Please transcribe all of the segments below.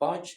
5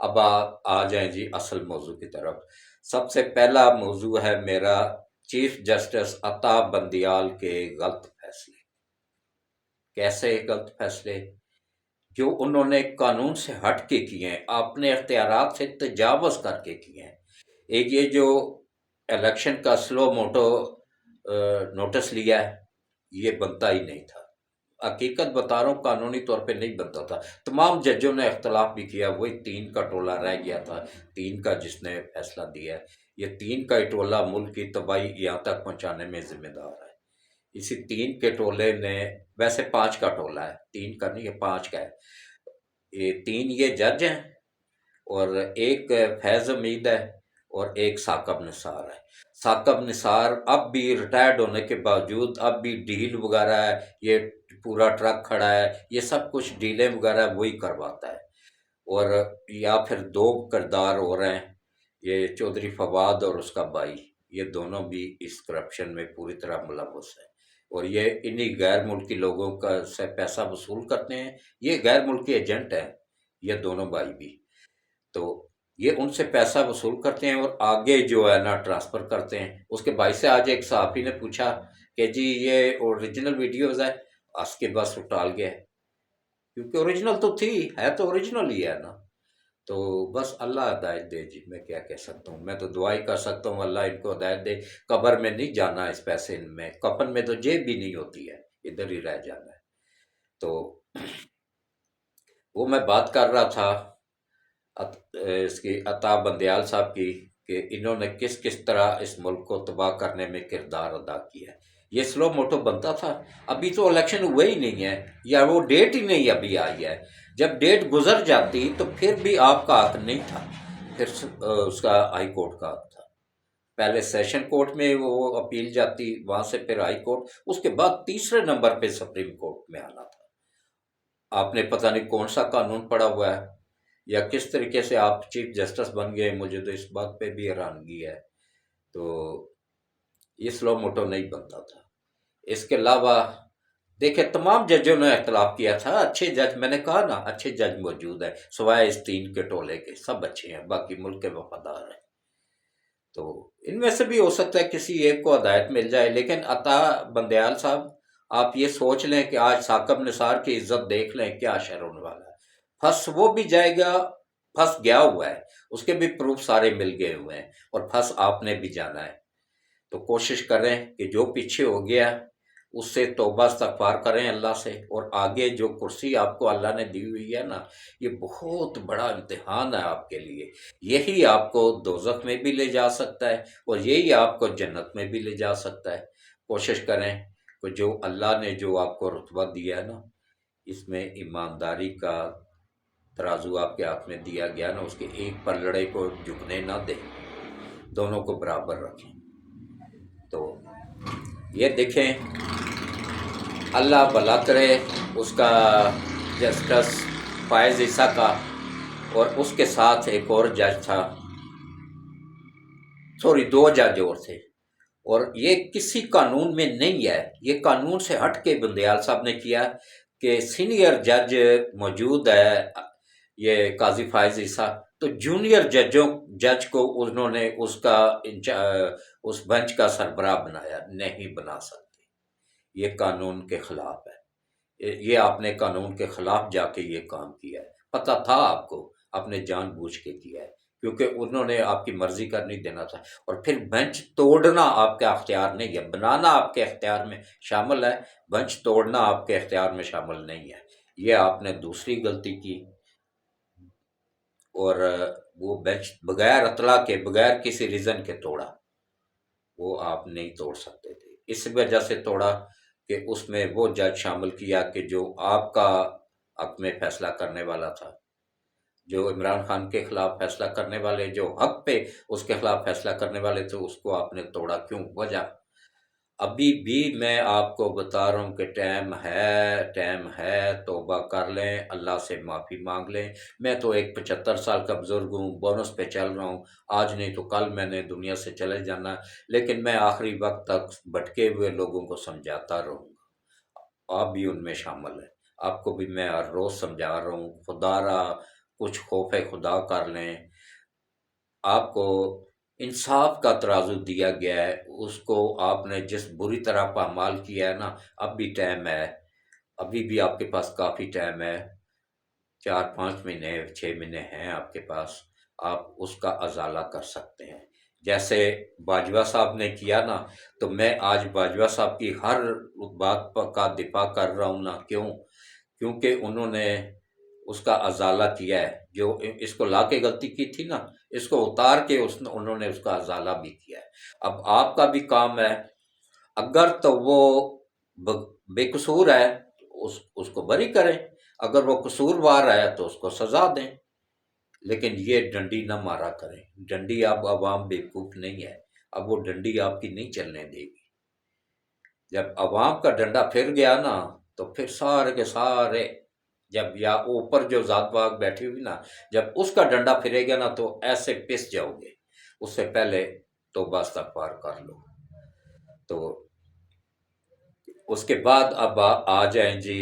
اب آ جائیں جی اصل موضوع کی طرف۔ سب سے پہلا موضوع ہے میرا چیف جسٹس عطا بندیال کے غلط فیصلے۔ کیسے غلط فیصلے؟ جو انہوں نے قانون سے ہٹ کے کیے ہیں، اپنے اختیارات سے تجاوز کر کے کیے ہیں۔ ایک یہ جو الیکشن کا سلو موٹو نوٹس لیا ہے، یہ بنتا ہی نہیں تھا۔ حقیقت بتا رہا ہوں، قانونی طور پہ نہیں بنتا تھا۔ تمام ججوں نے اختلاف بھی کیا، وہی 3 کا ٹولہ رہ گیا تھا، 3 کا جس نے فیصلہ دیا ہے۔ یہ 3 کا ہی ٹولہ ملک کی تباہی یہاں تک پہنچانے میں ذمہ دار ہے۔ اسی 3 کے ٹولے نے، ویسے 5 کا ٹولہ ہے، 3 کا نہیں، یہ 5 کا ہے۔ یہ 3 یہ جج ہیں، اور ایک فیض حمید ہے، اور ایک ثاقب نثار ہے۔ ثاقب نثار اب بھی ریٹائرڈ ہونے کے باوجود اب بھی ڈیل وغیرہ ہے، یہ پورا ٹرک کھڑا ہے، یہ سب کچھ ڈیلیں وغیرہ وہی کرواتا ہے۔ اور یا پھر 2 کردار ہو رہے ہیں، یہ چودھری فواد اور اس کا بھائی، یہ دونوں بھی اس کرپشن میں پوری طرح ملوث ہیں، اور یہ انہی غیر ملکی لوگوں کا سے پیسہ وصول کرتے ہیں۔ یہ غیر ملکی ایجنٹ ہیں، یہ دونوں بھائی بھی، تو یہ ان سے پیسہ وصول کرتے ہیں اور آگے جو ہے نا ٹرانسفر کرتے ہیں۔ اس کے بھائی سے آج ایک صحافی نے پوچھا کہ جی یہ اوریجنل ویڈیوز ہے، اس کے بس وہ ٹال گیا ہے، کیونکہ اوریجنل تو تھی، ہے تو اوریجنل ہی ہے نا۔ تو بس اللہ ہدایت دے جی، میں کیا کہہ سکتا ہوں، میں تو دعا ہی کر سکتا ہوں اللہ ان کو ہدایت دے۔ قبر میں نہیں جانا اس پیسے میں، کفن میں تو جیب بھی نہیں ہوتی ہے، ادھر ہی رہ جانا ہے۔ تو وہ میں بات کر رہا تھا اس کی عطا بندیال صاحب کی، کہ انہوں نے کس کس طرح اس ملک کو تباہ کرنے میں کردار ادا کیا ہے۔ یہ سلو موٹو بنتا تھا، ابھی تو الیکشن ہوئے ہی نہیں ہے، یا وہ ڈیٹ ہی نہیں ابھی آئی ہے۔ جب ڈیٹ گزر جاتی تو پھر بھی آپ کا حق نہیں تھا، پھر اس کا ہائی کورٹ کا حق تھا۔ پہلے سیشن کورٹ میں وہ اپیل جاتی، وہاں سے پھر ہائی کورٹ، اس کے بعد تیسرے نمبر پہ سپریم کورٹ میں آنا تھا۔ آپ نے پتہ نہیں کون سا قانون پڑا ہوا ہے، یا کس طریقے سے آپ چیف جسٹس بن گئے، مجھے تو اس بات پہ بھی حیرانگی ہے۔ تو یہ سلو موٹو نہیں بنتا تھا۔ اس کے علاوہ دیکھیں تمام ججوں نے اختلاف کیا تھا، اچھے جج، میں نے کہا نا اچھے جج موجود ہیں، سوائے اس 3 کے ٹولے کے، سب اچھے ہیں، باقی ملک کے وفادار ہیں۔ تو ان میں سے بھی ہو سکتا ہے کسی ایک کو ہدایت مل جائے، لیکن عطا بندیال صاحب، آپ یہ سوچ لیں کہ آج ثاقب نثار کی عزت دیکھ لیں کیا شر ہونے والا ہے۔ پھنس وہ بھی جائے گا، پھنس گیا ہوا ہے، اس کے بھی پروف سارے مل گئے ہوئے ہیں، اور پھنس آپ نے بھی جانا ہے۔ تو کوشش کریں کہ جو پیچھے ہو گیا اس سے توبہ استغفار کریں اللہ سے، اور آگے جو کرسی آپ کو اللہ نے دی ہوئی ہے نا، یہ بہت بڑا امتحان ہے آپ کے لیے۔ یہی آپ کو دوزخ میں بھی لے جا سکتا ہے، اور یہی آپ کو جنت میں بھی لے جا سکتا ہے۔ کوشش کریں کہ جو اللہ نے جو آپ کو رتبہ دیا ہے نا، اس میں ایمانداری کا ترازو آپ کے ہاتھ میں دیا گیا نا، اس کے ایک پلڑے کو جھکنے نہ دیں، دونوں کو برابر رکھیں۔ تو یہ دیکھیں، اللہ بھلا کرے اس کا، جسٹس فائز عیسیٰ کا، اور اس کے ساتھ ایک اور جج تھا، سوری 2 جج اور تھے، اور یہ کسی قانون میں نہیں ہے، یہ قانون سے ہٹ کے بندیال صاحب نے کیا کہ سینئر جج موجود ہے یہ قاضی فائز عیسیٰ، تو جونیئر جج کو انہوں نے اس بینچ کا سربراہ بنایا، نہیں بنا سکتے، یہ قانون کے خلاف ہے، یہ آپ نے قانون کے خلاف جا کے یہ کام کیا ہے، پتہ تھا آپ کو، آپ نے جان بوجھ کے کیا ہے، کیونکہ انہوں نے آپ کی مرضی کر نہیں دینا تھا۔ اور پھر بینچ توڑنا آپ کا اختیار نہیں ہے، بنانا آپ کے اختیار میں شامل ہے، بینچ توڑنا آپ کے اختیار میں شامل نہیں ہے۔ یہ آپ نے دوسری غلطی کی، اور وہ بینچ بغیر اطلاع کے، بغیر کسی ریزن کے توڑا، وہ آپ نہیں توڑ سکتے تھے۔ اس وجہ سے توڑا کہ اس میں وہ جج شامل کیا کہ جو آپ کا حق میں فیصلہ کرنے والا تھا، جو عمران خان کے خلاف فیصلہ کرنے والے، جو حق پہ اس کے خلاف فیصلہ کرنے والے تھے، اس کو آپ نے توڑا۔ کیوں؟ وجہ ابھی بھی میں آپ کو بتا رہا ہوں کہ ٹائم ہے، توبہ کر لیں، اللہ سے معافی مانگ لیں۔ میں تو ایک 75 سال کا بزرگ ہوں، بونس پہ چل رہا ہوں، آج نہیں تو کل میں نے دنیا سے چلے جانا، لیکن میں آخری وقت تک بھٹکے ہوئے لوگوں کو سمجھاتا رہوں گا، آپ بھی ان میں شامل ہیں، آپ کو بھی میں ہر روز سمجھا رہا ہوں، خدا را کچھ خوف خدا کر لیں، آپ کو انصاف کا ترازو دیا گیا ہے، اس کو آپ نے جس بری طرح پامال کیا ہے نا، اب بھی ٹائم ہے، ابھی بھی آپ کے پاس کافی ٹائم ہے، 4 5 مہینے 6 مہینے ہیں آپ کے پاس، آپ اس کا ازالہ کر سکتے ہیں جیسے باجوہ صاحب نے کیا نا۔ تو میں آج باجوہ صاحب کی ہر بات کا دفاع کر رہا ہوں نا، کیونکہ انہوں نے اس کا ازالہ کیا ہے، جو اس کو لا کے غلطی کی تھی نا، اس کو اتار کے انہوں نے اس کا ازالہ بھی کیا ہے۔ اب آپ کا بھی کام ہے، اگر تو وہ بے قصور ہے اس کو بری کریں، اگر وہ قصوروار ہے تو اس کو سزا دیں، لیکن یہ ڈنڈی نہ مارا کریں۔ ڈنڈی اب عوام بیوقوف نہیں ہے، اب وہ ڈنڈی آپ کی نہیں چلنے دے گی۔ جب عوام کا ڈنڈا پھر گیا نا، تو پھر سارے کے سارے، جب یا اوپر جو ذات باغ بیٹھی ہوئی نا، جب اس کا ڈنڈا پھرے گا نا تو ایسے پس جاؤ گے، اس سے پہلے توبہ استغفار کر لو۔ تو اس کے بعد اب آ جائیں جی،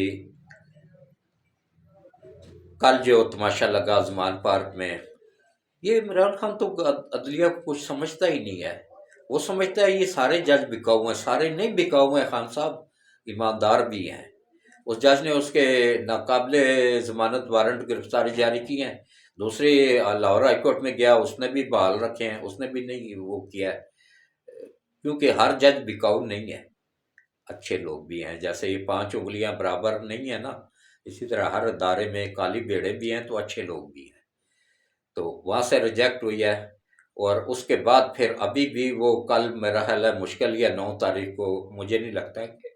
کل جو تماشا لگا زمان پارک میں، یہ عمران خان تو عدلیہ کو کچھ سمجھتا ہی نہیں ہے، وہ سمجھتا ہے یہ سارے جج بکاؤ ہیں، سارے نہیں بکاؤ ہیں، خان صاحب ایماندار بھی ہیں۔ اس جج نے اس کے ناقابل ضمانت وارنٹ گرفتاری جاری کی ہیں، دوسری لاہور ہائی کورٹ میں گیا، اس نے بھی بحال رکھے ہیں، اس نے بھی نہیں وہ کیا ہے، کیونکہ ہر جج بکاؤ نہیں ہے، اچھے لوگ بھی ہیں، جیسے یہ 5 انگلیاں برابر نہیں ہیں نا، اسی طرح ہر ادارے میں کالی بھیڑیں بھی ہیں تو اچھے لوگ بھی ہیں۔ تو وہاں سے ریجیکٹ ہوئی ہے، اور اس کے بعد پھر ابھی بھی وہ کل میرا خیال ہے مشکل یا 9 تاریخ کو، مجھے نہیں لگتا ہے کہ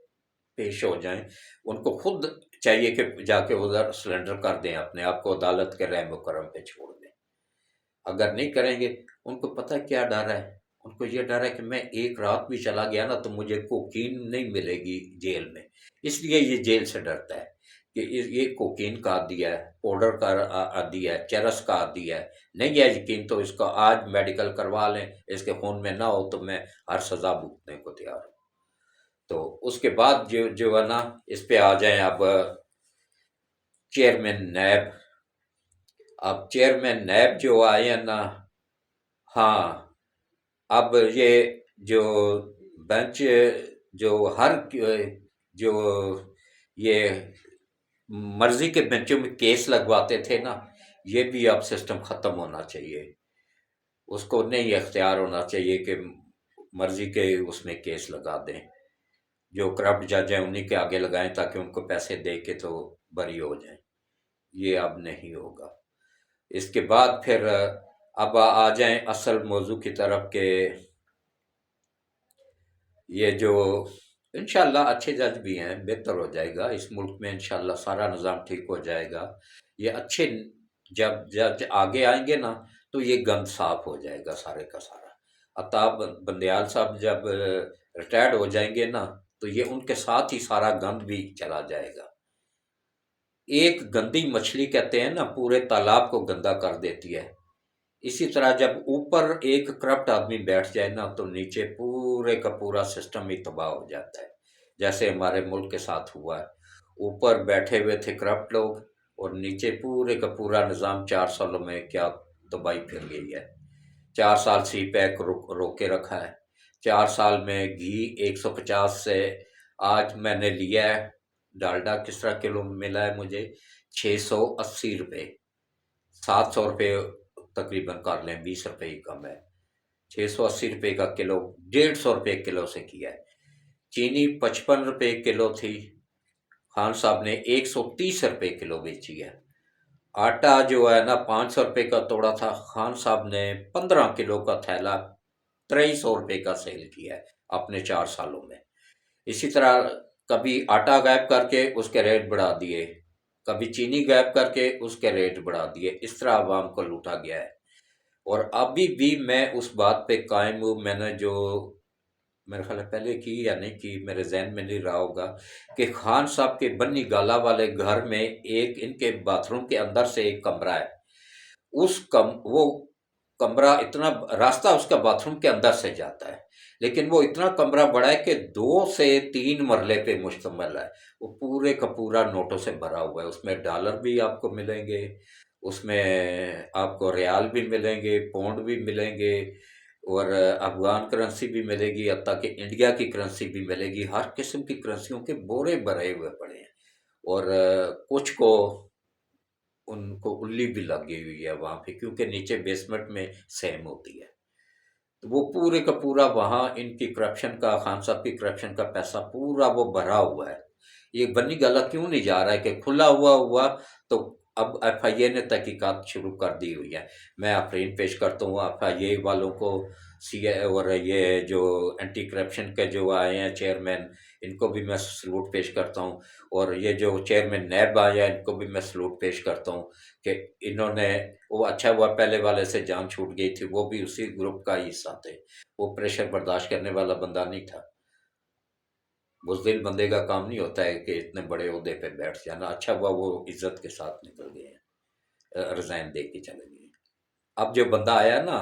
پیش ہو جائیں، ان کو خود چاہیے کہ جا کے ادھر سلنڈر کر دیں، اپنے آپ کو عدالت کے رحم و کرم پہ چھوڑ دیں۔ اگر نہیں کریں گے، ان کو پتہ کیا ڈر ہے، ان کو یہ ڈر ہے کہ میں ایک رات بھی چلا گیا نا تو مجھے کوکین نہیں ملے گی جیل میں، اس لیے یہ جیل سے ڈرتا ہے کہ یہ کوکین کا عادی ہے، پاؤڈر کا عادی ہے، چرس کا عادی ہے، نہیں ہے یقین تو اس کا آج میڈیکل کروا لیں، اس کے خون میں نہ ہو تو میں ہر سزا بھگتنے کو تیار ہوں۔ تو اس کے بعد جو ہے نا، اس پہ آ جائیں اب چیئرمین نیب۔ اب چیئرمین نیب جو آئے ہیں نا، ہاں، اب یہ جو بینچ جو جو یہ مرضی کے بینچوں میں کیس لگواتے تھے نا، یہ بھی اب سسٹم ختم ہونا چاہیے، اس کو نہیں اختیار ہونا چاہیے کہ مرضی کے اس میں کیس لگا دیں، جو کرپٹ جج ہیں انہی کے آگے لگائیں تاکہ ان کو پیسے دے کے تو بری ہو جائیں، یہ اب نہیں ہوگا۔ اس کے بعد پھر اب آ جائیں اصل موضوع کی طرف کہ یہ جو انشاءاللہ اچھے جج بھی ہیں، بہتر ہو جائے گا اس ملک میں، انشاءاللہ سارا نظام ٹھیک ہو جائے گا، یہ اچھے جب جج آگے آئیں گے نا تو یہ گند صاف ہو جائے گا سارے کا سارا۔ عطاب بندیال صاحب جب ریٹائرڈ ہو جائیں گے نا تو یہ ان کے ساتھ ہی سارا گند بھی چلا جائے گا۔ ایک گندی مچھلی کہتے ہیں نا پورے تالاب کو گندا کر دیتی ہے، اسی طرح جب اوپر ایک کرپٹ آدمی بیٹھ جائے نا تو نیچے پورے کا پورا سسٹم ہی تباہ ہو جاتا ہے، جیسے ہمارے ملک کے ساتھ ہوا ہے، اوپر بیٹھے ہوئے تھے کرپٹ لوگ اور نیچے پورے کا پورا نظام 4 سالوں میں کیا تباہی پھر گئی ہے۔ 4 سال سی پیک روکے رکھا ہے، 4 سال میں گھی 150 سے، آج میں نے لیا ہے ڈالڈا کس طرح کلو ملا ہے مجھے، 680 روپے، 700 روپے تقریباً کر لیں، 20 روپے ہی کم ہے، 680 روپے کا کلو، 150 روپے کلو سے کیا ہے۔ چینی 55 روپے کلو تھی، خان صاحب نے 130 روپے کلو بیچی ہے۔ آٹا جو ہے نا 500 روپے کا توڑا تھا، خان صاحب نے 15 کلو کا تھیلا 2300 روپے کا سیل کیا ہے اپنے 4 سالوں میں۔ اسی طرح کبھی آٹا غائب کر کے اس کے ریٹ بڑھا دیے، کبھی چینی غائب کر کے اس کے ریٹ بڑھا دیے، اس طرح عوام کو لوٹا گیا ہے۔ اور ابھی بھی میں اس بات پہ قائم ہوں، میں نے جو میرے خیال ہے پہلے کی یا نہیں کی، میرے ذہن میں نہیں رہا ہوگا، کہ خان صاحب کے بنی گالا والے گھر میں ایک ان کے باتھ روم کے اندر سے ایک کمرہ ہے، وہ کمرہ اتنا، راستہ اس کا باتھ روم کے اندر سے جاتا ہے، لیکن وہ اتنا کمرہ بڑا ہے کہ 2 سے 3 مرلے پہ مشتمل ہے، وہ پورے کا پورا نوٹوں سے بھرا ہوا ہے، اس میں ڈالر بھی آپ کو ملیں گے، اس میں آپ کو ریال بھی ملیں گے، پاؤنڈ بھی ملیں گے، اور افغان کرنسی بھی ملے گی، حتیٰ کہ انڈیا کی کرنسی بھی ملے گی۔ ہر قسم کی کرنسیوں کے بورے بھرے ہوئے پڑے ہیں، اور کچھ کو ان کو الی بھی لگی ہوئی ہے وہاں پہ، کیونکہ نیچے بیسمنٹ میں سیم ہوتی ہے۔ تو وہ پورے کا پورا وہاں ان کی کرپشن کا، خان صاحب کی کرپشن کا پیسہ پورا وہ بھرا ہوا ہے۔ یہ بنی گالا کیوں نہیں جا رہا ہے کہ کھلا ہوا تو اب ایف آئی اے نے تحقیقات شروع کر دی ہوئی ہے۔ میں آفرین پیش کرتا ہوں ایف آئی اے والوں کو، سی اے اور یہ جو اینٹی کرپشن کے جو آئے ہیں چیئرمین، ان کو بھی میں سلوٹ پیش کرتا ہوں، اور یہ جو چیئرمین نیب آئے ہیں ان کو بھی میں سلوٹ پیش کرتا ہوں کہ انہوں نے، وہ اچھا ہوا پہلے والے سے جان چھوٹ گئی تھی، وہ بھی اسی گروپ کا حصہ تھے، وہ پریشر برداشت کرنے والا بندہ نہیں تھا۔ بزدل بندے کا کام نہیں ہوتا ہے کہ اتنے بڑے عہدے پہ بیٹھ جانا۔ اچھا ہوا وہ عزت کے ساتھ نکل گئے ہیں، ریزائن دے کے چلے گئے۔ اب جو بندہ آیا نا،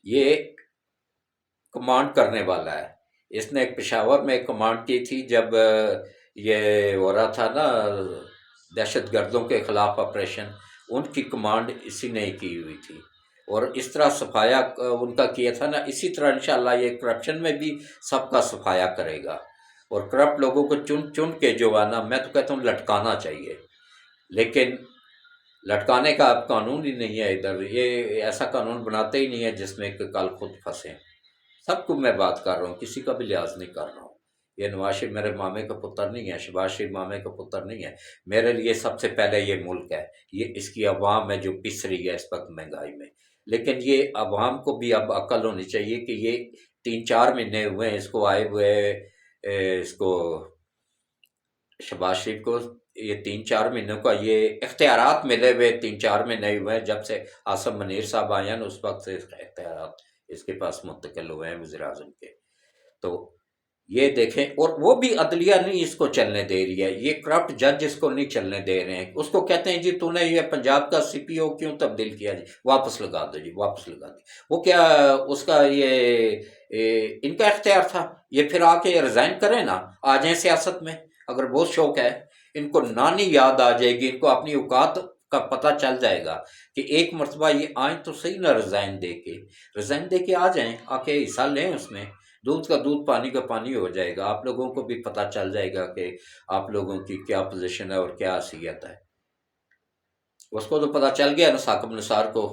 یہ کمانڈ کرنے والا ہے۔ اس نے پشاور میں کمانڈ کی تھی جب یہ ہو رہا تھا نا دہشت گردوں کے خلاف آپریشن، ان کی کمانڈ اسی نے کی ہوئی تھی، اور اس طرح صفایا ان کا کیا تھا نا، اسی طرح انشاءاللہ یہ کرپشن میں بھی سب کا صفایا کرے گا، اور کرپٹ لوگوں کو چن چن کے جو ہے نا، میں تو کہتا ہوں لٹکانا چاہیے، لیکن لٹکانے کا اب قانون ہی نہیں ہے ادھر۔ یہ ایسا قانون بناتے ہی نہیں ہے جس میں کہ کل خود پھنسیں۔ سب کو میں بات کر رہا ہوں، کسی کا بھی لحاظ نہیں کر رہا ہوں۔ یہ نواز شریف میرے مامے کا پتر نہیں ہے، شہباز شریف مامے کا پتر نہیں ہے۔ میرے لیے سب سے پہلے یہ ملک ہے، یہ اس کی عوام ہے جو پس رہی ہے اس وقت مہنگائی میں، لیکن یہ عوام کو بھی اب عقل ہونی چاہیے کہ یہ 3-4 مہینے ہوئے ہیں اس کو آئے ہوئے، اس کو شہباز شریف کو یہ 3-4 مہینوں کا یہ اختیارات ملے ہوئے 3-4 مہینے ہوئے ہیں، جب سے عاصم منیر صاحب آئے ہیں اس وقت سے اس کا اختیارات اس کے پاس منتقل ہوئے ہیں وزیر اعظم کے۔ تو یہ دیکھیں، اور وہ بھی عدلیہ نہیں اس کو چلنے دے رہی ہے، یہ کرپٹ جج اس کو نہیں چلنے دے رہے ہیں۔ اس کو کہتے ہیں جی تو نے یہ پنجاب کا سی پی او کیوں تبدیل کیا، جی واپس لگا دو، جی واپس لگا دو۔ وہ کیا اس کا یہ ان کا اختیار تھا؟ یہ پھر آ کے ریزائن کریں نا، آ جائیں سیاست میں، اگر بہت شوق ہے۔ ان کو نانی یاد آ جائے گی، ان کو اپنی اوقات کا پتہ چل جائے گا کہ ایک مرتبہ یہ آئیں تو صحیح نہ، ریزائن دے کے آ جائیں، آ کے حصہ لیں اس میں، دودھ کا دودھ پانی کا پانی ہو جائے گا، آپ لوگوں کو بھی پتہ چل جائے گا کہ آپ لوگوں کی کیا پوزیشن ہے اور کیا حیثیت ہے۔ اس کو تو پتہ چل گیا نا ثاقب نثار کو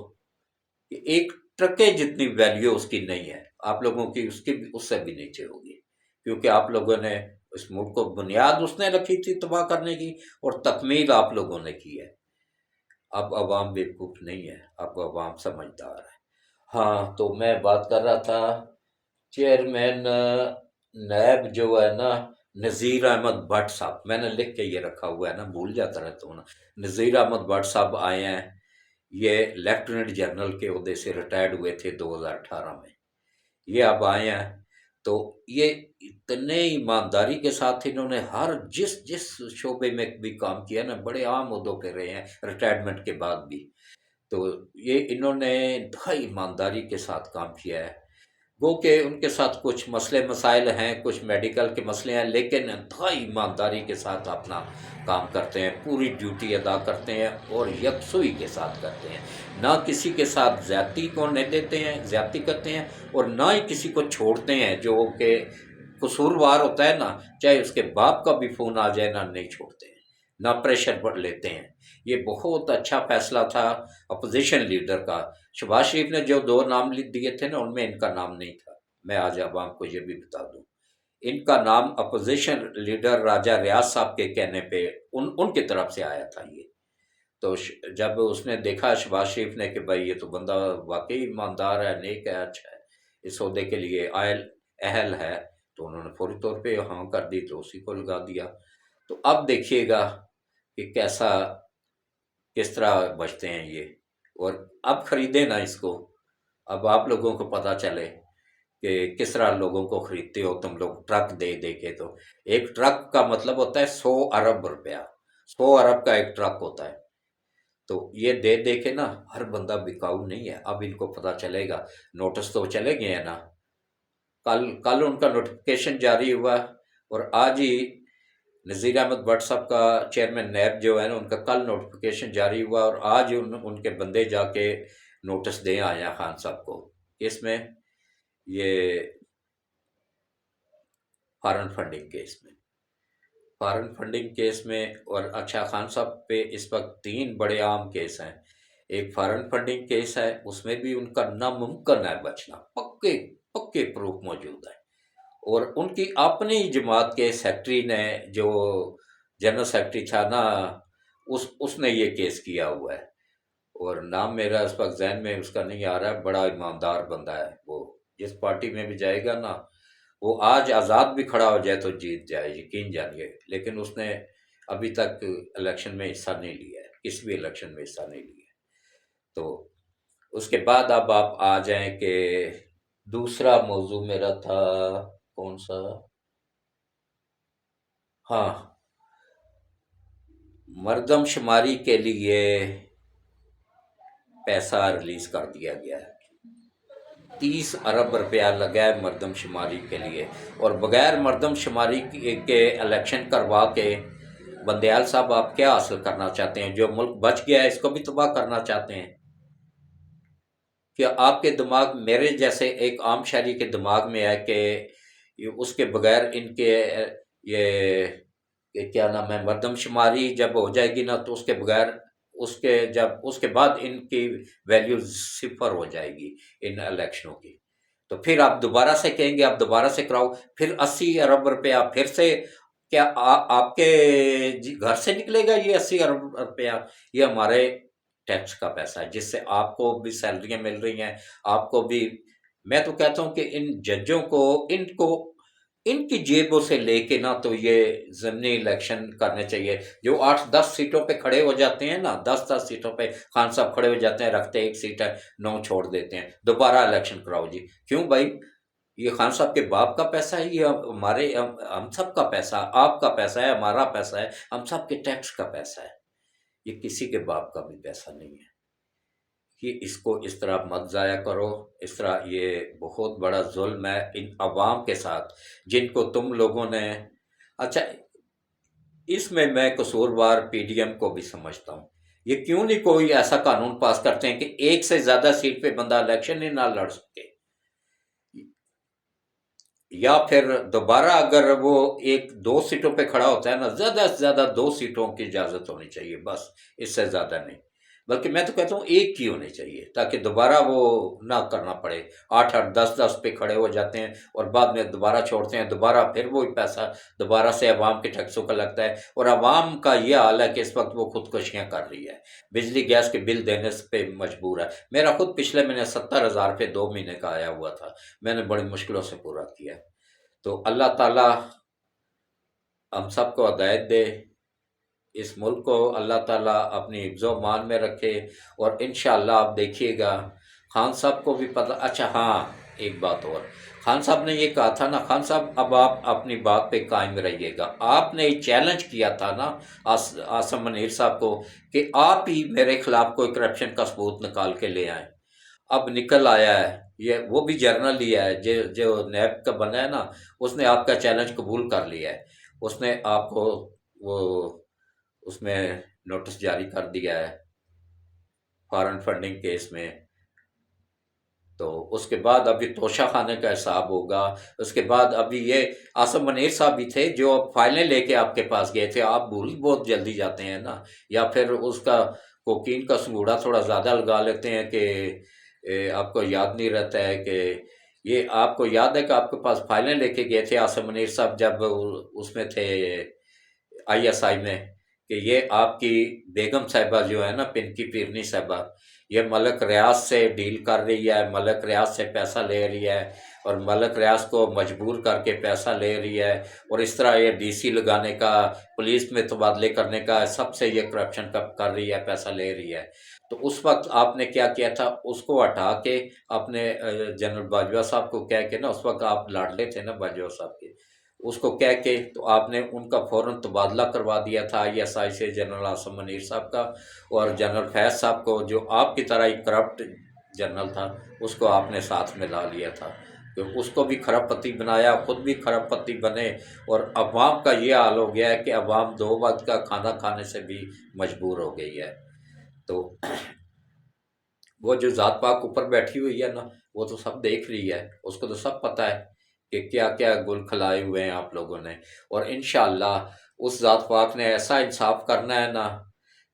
کہ ایک ٹرکے جتنی ویلیو اس کی نہیں ہے، آپ لوگوں کی اس سے بھی نیچے ہوگی، کیونکہ آپ لوگوں نے اس ملک کو، بنیاد اس نے رکھی تھی تباہ کرنے کی، اور تکمیل آپ لوگوں نے کی ہے۔ اب عوام بیوقوف نہیں ہے، اب عوام سمجھدار ہے۔ ہاں، تو میں بات کر رہا تھا چیئرمین نیب جو ہے نا، نذیر احمد بٹ صاحب، میں نے لکھ کے یہ رکھا ہوا ہے نا، بھول جاتا رہتا ہوں نا۔ نذیر احمد بٹ صاحب آئے ہیں، یہ لیفٹیننٹ جنرل کے عہدے سے ریٹائرڈ ہوئے تھے 2018 میں، یہ اب آئے ہیں۔ تو یہ اتنے ایمانداری کے ساتھ انہوں نے ہر جس شعبے میں بھی کام کیا نا، بڑے عام عہدوں پہ رہے ہیں ریٹائرمنٹ کے بعد بھی، تو یہ انہوں نے انتہائی ایمانداری کے ساتھ کام کیا ہے۔ گو کہ ان کے ساتھ کچھ مسئلے مسائل ہیں، کچھ میڈیکل کے مسئلے ہیں، لیکن انتہائی ایمانداری کے ساتھ اپنا کام کرتے ہیں، پوری ڈیوٹی ادا کرتے ہیں، اور یکسوئی کے ساتھ کرتے ہیں، نہ کسی کے ساتھ زیادتی کو نہیں دیتے ہیں، زیادتی کرتے ہیں، اور نہ ہی کسی کو چھوڑتے ہیں جو کہ قصوروار ہوتا ہے نا، چاہے اس کے باپ کا بھی فون آ جائے نا، نہیں چھوڑتے ہیں، نہ پریشر پر لیتے ہیں۔ یہ بہت اچھا فیصلہ تھا اپوزیشن لیڈر کا۔ شہباز شریف نے جو 2 نام دیے تھے نا، ان میں ان کا نام نہیں تھا، میں آج عوام کو یہ بھی بتا دوں۔ ان کا نام اپوزیشن لیڈر راجہ ریاض صاحب کے کہنے پہ ان کی طرف سے آیا تھا یہ۔ تو جب اس نے دیکھا شہباز شریف نے کہ بھائی یہ تو بندہ واقعی ایماندار ہے، نیک ہے، اچھا ہے، اس عہدے کے لیے اہل ہے، تو انہوں نے فوری طور پہ ہاں کر دی، تو اسی کو لگا دیا۔ تو اب دیکھیے گا کہ کس طرح بچتے ہیں یہ، اور اب خریدیں نا اس کو، اب آپ لوگوں کو پتہ چلے کہ کس طرح لوگوں کو خریدتے ہو تم لوگ، ٹرک دے دے کے۔ تو ایک ٹرک کا مطلب ہوتا ہے 100 ارب روپیہ، 100 ارب کا ایک ٹرک ہوتا ہے، تو یہ دے دے کے نا ہر بندہ بکاؤ نہیں ہے۔ اب ان کو پتہ چلے گا، نوٹس تو چلے گئے ہیں نا، کل ان کا نوٹیفکیشن جاری ہوا، اور آج ہی نذیر احمد بٹ صاحب کا چیئرمین نیب جو ہے نا، ان کا کل نوٹیفیکیشن جاری ہوا اور آج ان کے بندے جا کے نوٹس دے آئے ہیں خان صاحب کو، اس میں یہ فارن فنڈنگ کیس میں اور اچھا خان صاحب پہ اس وقت 3 بڑے عام کیس ہیں۔ ایک فارن فنڈنگ کیس ہے، اس میں بھی ان کا ناممکن ہے بچنا، پکے پروف موجود ہے، اور ان کی اپنی جماعت کے سیکٹری نے، جو جنرل سیکٹری تھا نا، اس نے یہ کیس کیا ہوا ہے، اور نام میرا اس وقت ذہن میں اس کا نہیں آ رہا ہے۔ بڑا ایماندار بندہ ہے وہ، جس پارٹی میں بھی جائے گا نا، وہ آج آزاد بھی کھڑا ہو جائے تو جیت جائے، یقین جانیے، لیکن اس نے ابھی تک الیکشن میں حصہ نہیں لیا ہے، کسی بھی الیکشن میں حصہ نہیں لیا ہے۔ تو اس کے بعد اب آپ آ جائیں کہ دوسرا موضوع میرا تھا کون سا؟ ہاں، مردم شماری کے لیے پیسہ ریلیز کر دیا گیا ہے، 30 ارب روپیہ لگا ہے مردم شماری کے لیے، اور بغیر مردم شماری کے الیکشن کروا کے بندیال صاحب آپ کیا حاصل کرنا چاہتے ہیں؟ جو ملک بچ گیا ہے اس کو بھی تباہ کرنا چاہتے ہیں؟ کہ آپ کے دماغ، میرے جیسے ایک عام شہری کے دماغ میں ہے کہ اس کے بغیر ان کے یہ کیا نام ہے، مردم شماری جب ہو جائے گی نا، تو اس کے بغیر اس کے بعد ان کی ویلیو 0 ہو جائے گی ان الیکشنوں کی، تو پھر آپ دوبارہ سے کہیں گے آپ دوبارہ سے کراؤ، پھر 80 ارب روپیہ پھر سے کیا آپ کے گھر سے نکلے گا؟ یہ 80 ارب روپیہ یہ ہمارے ٹیکس کا پیسہ ہے، جس سے آپ کو بھی سیلریاں مل رہی ہیں، آپ کو بھی۔ میں تو کہتا ہوں کہ ان ججوں کو ان کی جیبوں سے لے کے نا تو یہ ضمنی الیکشن کرنے چاہیے۔ جو 8-10 سیٹوں پہ کھڑے ہو جاتے ہیں نا، 10 سیٹوں پہ خان صاحب کھڑے ہو جاتے ہیں، رکھتے 1 سیٹ ہے، 9 چھوڑ دیتے ہیں، دوبارہ الیکشن کراؤ جی۔ کیوں بھائی؟ یہ خان صاحب کے باپ کا پیسہ ہے، یہ ہم سب کا پیسہ، آپ کا پیسہ ہے، ہمارا پیسہ ہے، ہم سب کے ٹیکس کا پیسہ ہے، یہ کسی کے باپ کا بھی پیسہ نہیں ہے۔ کہ اس کو اس طرح مت ضائع کرو، اس طرح یہ بہت بڑا ظلم ہے ان عوام کے ساتھ جن کو تم لوگوں نے۔ اچھا، اس میں قصوروار پی ڈی ایم کو بھی سمجھتا ہوں، یہ کیوں نہیں کوئی ایسا قانون پاس کرتے ہیں کہ 1 سے زیادہ سیٹ پہ بندہ الیکشن ہی نہ لڑ سکے، یا پھر دوبارہ اگر وہ 1-2 سیٹوں پہ کھڑا ہوتا ہے نا، زیادہ سے زیادہ 2 سیٹوں کی اجازت ہونی چاہیے، بس اس سے زیادہ نہیں، بلکہ میں تو کہتا ہوں 1 کی ہونی چاہیے تاکہ دوبارہ وہ نہ کرنا پڑے۔ 8-8 10-10 پہ کھڑے ہو جاتے ہیں اور بعد میں دوبارہ چھوڑتے ہیں، دوبارہ پھر وہی پیسہ دوبارہ سے عوام کے ٹیکسوں کا لگتا ہے، اور عوام کا یہ حال ہے کہ اس وقت وہ خودکشیاں کر رہی ہے، بجلی گیس کے بل دینے پہ مجبور ہے۔ میرا خود پچھلے مہینے 70,000 روپے 2 مہینے کا آیا ہوا تھا، میں نے بڑی مشکلوں سے پورا کیا۔ تو اللہ تعالیٰ ہم سب کو ہدایت دے، اس ملک کو اللہ تعالیٰ اپنی حفظ و امان میں رکھے، اور انشاءاللہ آپ دیکھیے گا خان صاحب کو بھی پتہ۔ اچھا ہاں، ایک بات اور، خان صاحب نے یہ کہا تھا نا، خان صاحب اب آپ اپنی بات پہ قائم رہیے گا، آپ نے چیلنج کیا تھا نا عاصم منیر صاحب کو کہ آپ ہی میرے خلاف کوئی کرپشن کا ثبوت نکال کے لے آئیں، اب نکل آیا ہے، یہ وہ بھی جرنل ہی ہے جو نیب کا بنا ہے نا، اس نے آپ کا چیلنج قبول کر لیا ہے، اس نے آپ کو وہ اس میں نوٹس جاری کر دیا ہے فارن فنڈنگ کیس میں۔ تو اس کے بعد ابھی توشہ خانے کا حساب ہوگا، اس کے بعد ابھی یہ عاصم منیر صاحب بھی تھے جو فائلیں لے کے آپ کے پاس گئے تھے، آپ بھول بہت جلدی جاتے ہیں نا، یا پھر اس کا کوکین کا سنگوڑا تھوڑا زیادہ لگا لیتے ہیں کہ آپ کو یاد نہیں رہتا ہے کہ یہ آپ کو یاد ہے کہ آپ کے پاس فائلیں لے کے گئے تھے عاصم منیر صاحب جب اس میں تھے آئی ایس آئی میں، کہ یہ آپ کی بیگم صاحبہ جو ہے نا، پنکی پیرنی صاحبہ، یہ ملک ریاض سے ڈیل کر رہی ہے، ملک ریاض سے پیسہ لے رہی ہے، اور ملک ریاض کو مجبور کر کے پیسہ لے رہی ہے، اور اس طرح یہ ڈی سی لگانے کا، پولیس میں تبادلے کرنے کا، سب سے یہ کرپشن کر رہی ہے، پیسہ لے رہی ہے۔ تو اس وقت آپ نے کیا کیا تھا؟ اس کو ہٹا کے اپنے جنرل باجوہ صاحب کو کہہ کے نا، اس وقت آپ لاڈلے تھے نا باجوہ صاحب کے، اس کو کہہ کے تو آپ نے ان کا فوراً تبادلہ کروا دیا تھا آئی ایس آئی سے جنرل عاصم منیر صاحب کا، اور جنرل فیض صاحب کو جو آپ کی طرح ہی کرپٹ جنرل تھا، اس کو آپ نے ساتھ میں لا لیا تھا۔ کہ اس کو بھی کھرب پتی بنایا، خود بھی کھرب پتی بنے، اور عوام کا یہ حال ہو گیا ہے کہ عوام 2 وقت کا کھانا کھانے سے بھی مجبور ہو گئی ہے۔ تو وہ جو ذات پاک اوپر بیٹھی ہوئی ہے نا، وہ تو سب دیکھ رہی ہے، اس کو تو سب پتہ ہے کہ کیا کیا گل کھلائے ہوئے ہیں آپ لوگوں نے۔ اور انشاءاللہ اس ذات پاک نے ایسا انصاف کرنا ہے نا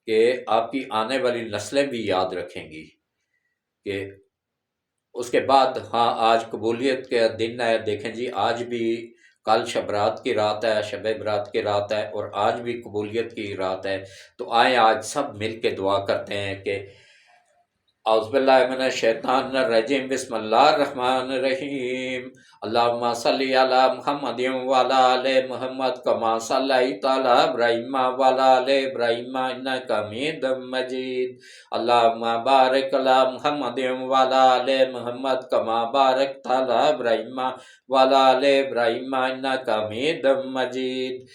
کہ آپ کی آنے والی نسلیں بھی یاد رکھیں گی کہ اس کے بعد ہاں آج قبولیت کے دن ہے، دیکھیں جی آج بھی، کل شب برات کی رات ہے، شب برات کی رات ہے، اور آج بھی قبولیت کی رات ہے۔ تو آئیں آج سب مل کے دعا کرتے ہیں کہ اعوذ باللہ من الشیطان الرجیم، بسم اللہ الرحمن الرحیم، اللہم صلی علی محمد وعلی آل محمد کما صلیت علی ابراہیم وعلی آل ابراہیم انک حمید مجید، اللہم بارک علی محمد وعلی آل محمد کما بارکت علی ابراہیم وعلی آل ابراہیم انک حمید مجید۔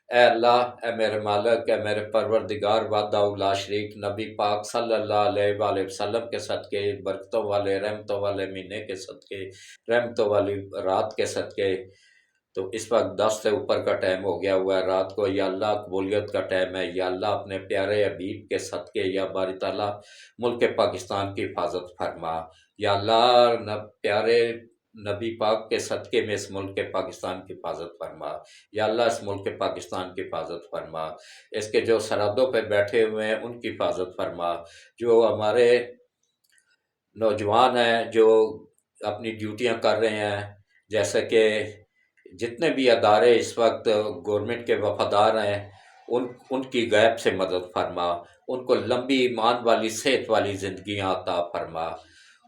اے اللہ، اے میرے مالک، اے میرے پروردگار وحدہ لا شریک، نبی پاک صلی اللہ علیہ وآلہ وسلم کے صدقے، برکتوں والے رحمتوں والے مہینے کے صدقے، رحمتوں والی رات کے صدقے، تو اس وقت 10 سے اوپر کا ٹائم ہو گیا ہوا ہے رات کو، یا اللہ قبولیت کا ٹائم ہے، یا اللہ اپنے پیارے حبیب کے صدقے یا باری تعالیٰ ملک پاکستان کی حفاظت فرما، یا اللہ پیارے نبی پاک کے صدقے میں اس ملک پاکستان کی حفاظت فرما، یا اللہ اس ملک پاکستان کی حفاظت فرما، اس کے جو سرحدوں پہ بیٹھے ہوئے ہیں ان کی حفاظت فرما، جو ہمارے نوجوان ہیں جو اپنی ڈیوٹیاں کر رہے ہیں، جیسے کہ جتنے بھی ادارے اس وقت گورنمنٹ کے وفادار ہیں، ان کی غیب سے مدد فرما، ان کو لمبی ایمان والی صحت والی زندگیاں عطا فرما،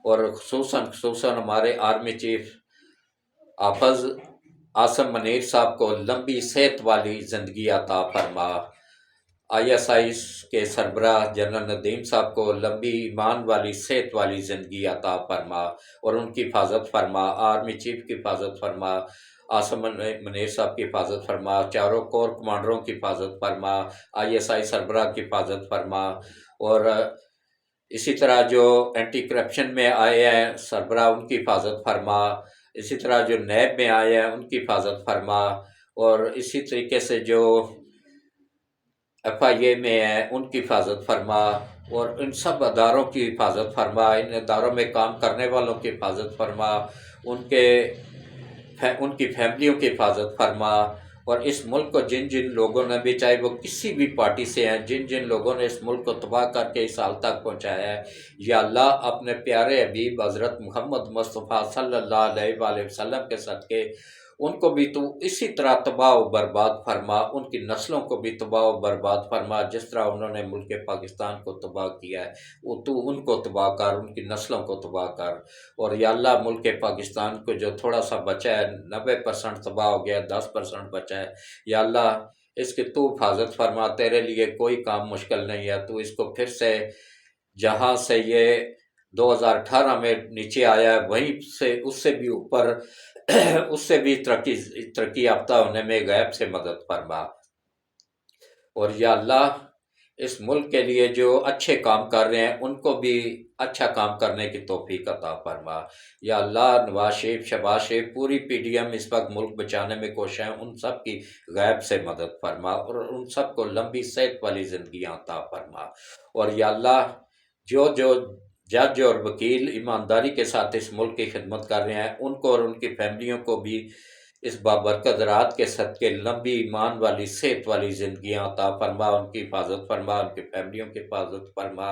اور خصوصاً ہمارے آرمی چیف حافظ عاصم منیر صاحب کو لمبی صحت والی زندگی عطا فرما، ISI کے سربراہ جنرل ندیم صاحب کو لمبی ایمان والی صحت والی زندگی عطا فرما اور ان کی حفاظت فرما، آرمی چیف کی حفاظت فرما، عاصم منیر صاحب کی حفاظت فرما، چاروں کور کمانڈروں کی حفاظت فرما، ISI سربراہ کی حفاظت فرما، اور اسی طرح جو اینٹی کرپشن میں آئے ہیں سربراہ ان کی حفاظت فرما، اسی طرح جو نیب میں آئے ہیں ان کی حفاظت فرما، اور اسی طریقے سے جو FIA میں ہیں ان کی حفاظت فرما، اور ان سب اداروں کی حفاظت فرما، ان اداروں میں کام کرنے والوں کی حفاظت فرما، ان کی فیملیوں کی حفاظت فرما، اور اس ملک کو جن جن لوگوں نے بھی، چاہے وہ کسی بھی پارٹی سے ہیں، جن جن لوگوں نے اس ملک کو تباہ کر کے اس حال تک پہنچایا ہے، یا اللہ اپنے پیارے حبیب حضرت محمد مصطفیٰ صلی اللہ علیہ وآلہ وسلم کے صدقے ان کو بھی تو اسی طرح تباہ و برباد فرما، ان کی نسلوں کو بھی تباہ و برباد فرما، جس طرح انہوں نے ملک پاکستان کو تباہ کیا ہے، وہ تو ان کو تباہ کر، ان کی نسلوں کو تباہ کر، اور یا اللہ ملک پاکستان کو جو تھوڑا سا بچا ہے 90% تباہ ہو گیا، 10% بچا ہے، یا اللہ اس کی تو حفاظت فرما، تیرے لیے کوئی کام مشکل نہیں ہے، تو اس کو پھر سے جہاں سے یہ 2018 میں نیچے آیا ہے وہیں سے اس سے بھی اوپر اس سے بھی ترقی یافتہ ہونے میں غیب سے مدد فرما، اور یا اللہ اس ملک کے لیے جو اچھے کام کر رہے ہیں ان کو بھی اچھا کام کرنے کی توفیق عطا فرما، یا اللہ نواز شریف، شہباز شریف، پوری PDM اس وقت ملک بچانے میں کوشش ہیں، ان سب کی غیب سے مدد فرما، اور ان سب کو لمبی صحت والی زندگیاں عطا فرما، اور یا اللہ جو جج اور وکیل ایمانداری کے ساتھ اس ملک کی خدمت کر رہے ہیں ان کو اور ان کی فیملیوں کو بھی اس بابرکت رات کے صدقے لمبی ایمان والی صحت والی زندگیاں عطا فرما، ان کی حفاظت فرما، ان کی فیملیوں کی حفاظت فرما،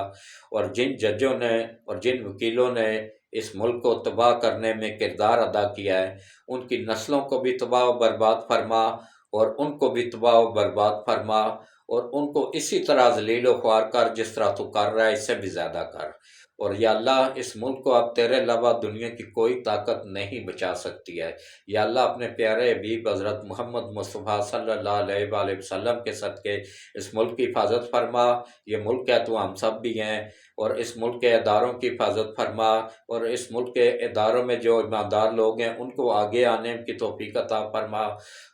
اور جن ججوں نے اور جن وکیلوں نے اس ملک کو تباہ کرنے میں کردار ادا کیا ہے ان کی نسلوں کو بھی تباہ و برباد فرما، اور ان کو بھی تباہ و برباد فرما، اور ان کو اسی طرح ذلیل و خوار کر جس طرح تو کر رہا ہے، اس سے بھی زیادہ کر، اور یا اللہ اس ملک کو اب تیرے علاوہ دنیا کی کوئی طاقت نہیں بچا سکتی ہے، یا اللہ اپنے پیارے حبیب حضرت محمد مصطفیٰ صلی اللہ علیہ وآلہ وسلم کے صدقے اس ملک کی حفاظت فرما، یہ ملک ہے تو ہم سب بھی ہیں، اور اس ملک کے اداروں کی حفاظت فرما، اور اس ملک کے اداروں میں جو ایماندار لوگ ہیں ان کو آگے آنے کی توفیق عطا فرما،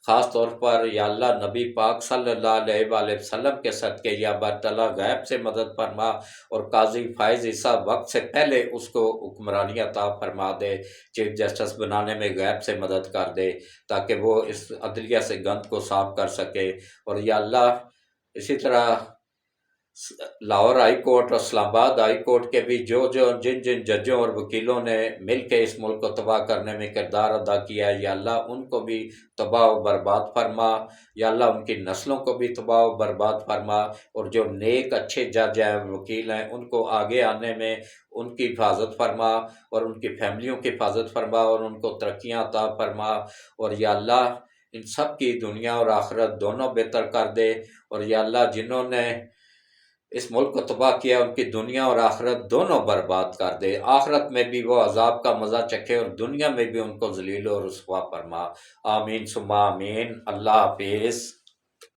خاص طور پر یا اللہ نبی پاک صلی اللہ علیہ وآلہ وسلم کے صدقے یا برطلا غیب سے مدد فرما، اور قاضی فائز عیسیٰ وقت سے پہلے اس کو حکمرانی عطا فرما دے، چیف جسٹس بنانے میں غیب سے مدد کر دے تاکہ وہ اس عدلیہ سے گند کو صاف کر سکے۔ اور یا اللہ اسی طرح لاہور ہائی کورٹ اور اسلام آباد ہائی کورٹ کے بھی جن ججوں اور وکیلوں نے مل کے اس ملک کو تباہ کرنے میں کردار ادا کیا ہے، یا اللہ ان کو بھی تباہ و برباد فرما، یا اللہ ان کی نسلوں کو بھی تباہ و برباد فرما، اور جو نیک اچھے جج ہیں وکیل ہیں ان کو آگے آنے میں ان کی حفاظت فرما، اور ان کی فیملیوں کی حفاظت فرما، اور ان کو ترقیاں عطا فرما، اور یا اللہ ان سب کی دنیا اور آخرت دونوں بہتر کر دے، اور یا اللہ جنہوں نے اس ملک کو تباہ کیا ان کی دنیا اور آخرت دونوں برباد کر دے، آخرت میں بھی وہ عذاب کا مزہ چکھے اور دنیا میں بھی ان کو ذلیل و رسوا فرما۔ آمین ثم آمین۔ اللہ حافظ۔